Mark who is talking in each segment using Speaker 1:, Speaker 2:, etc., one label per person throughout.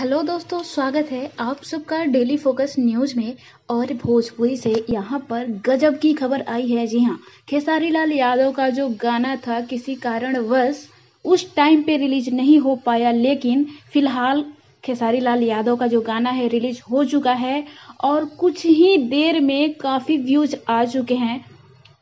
Speaker 1: Hello दोस्तों, स्वागत है आप सबका डेली फोकस न्यूज में। और भोजपुरी से यहाँ पर गजब की खबर आई है। जी हाँ, खेसारी लाल यादव का जो गाना था किसी कारणवश उस टाइम पे रिलीज नहीं हो पाया, लेकिन फिलहाल खेसारी लाल यादव का जो गाना है रिलीज हो चुका है और कुछ ही देर में काफी व्यूज आ चुके हैं।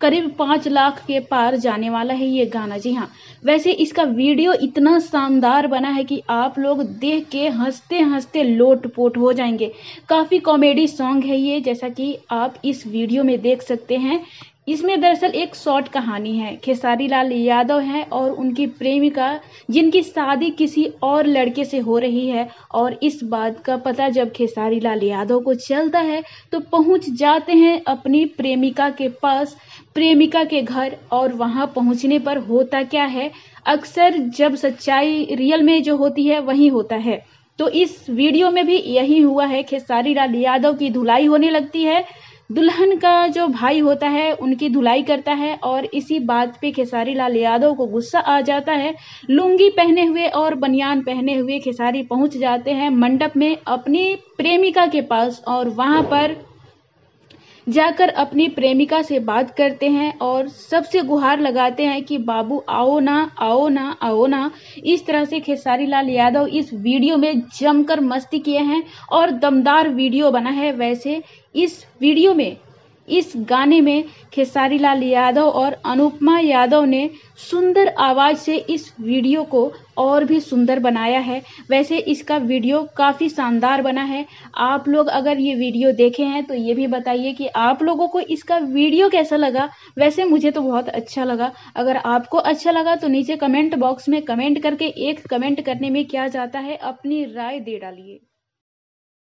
Speaker 1: करीब 5 लाख के पार जाने वाला है ये गाना। जी हाँ, वैसे इसका वीडियो इतना शानदार बना है कि आप लोग देख के हंसते हंसते लोटपोट हो जाएंगे। काफ़ी कॉमेडी सॉन्ग है ये, जैसा कि आप इस वीडियो में देख सकते हैं। इसमें दरअसल एक शॉर्ट कहानी है। खेसारी लाल यादव हैं और उनकी प्रेमिका, जिनकी शादी किसी और लड़के से हो रही है, और इस बात का पता जब खेसारी लाल यादव को चलता है तो पहुंच जाते हैं अपनी प्रेमिका के पास, प्रेमिका के घर। और वहां पहुंचने पर होता क्या है, अक्सर जब सच्चाई रियल में जो होती है वही होता है। तो इस वीडियो में भी यही हुआ है। खेसारी लाल यादव की धुलाई होने लगती है, दुल्हन का जो भाई होता है उनकी धुलाई करता है, और इसी बात पे खेसारी लाल यादव को गुस्सा आ जाता है। लुंगी पहने हुए और बनियान पहने हुए खेसारी पहुंच जाते हैं मंडप में अपनी प्रेमिका के पास, और वहां पर जाकर अपनी प्रेमिका से बात करते हैं और सबसे गुहार लगाते हैं कि बाबू आओ ना, आओ ना, आओ ना। इस तरह से खेसारी लाल यादव इस वीडियो में जमकर मस्ती किए हैं और दमदार वीडियो बना है। वैसे इस वीडियो में, इस गाने में खेसारी लाल यादव और अनुपमा यादव ने सुंदर आवाज से इस वीडियो को और भी सुंदर बनाया है। वैसे इसका वीडियो काफी शानदार बना है। आप लोग अगर ये वीडियो देखे हैं तो ये भी बताइए कि आप लोगों को इसका वीडियो कैसा लगा। वैसे मुझे तो बहुत अच्छा लगा। अगर आपको अच्छा लगा तो नीचे कमेंट बॉक्स में कमेंट करके एक कमेंट करने में क्या जाता है, अपनी राय दे डालिए।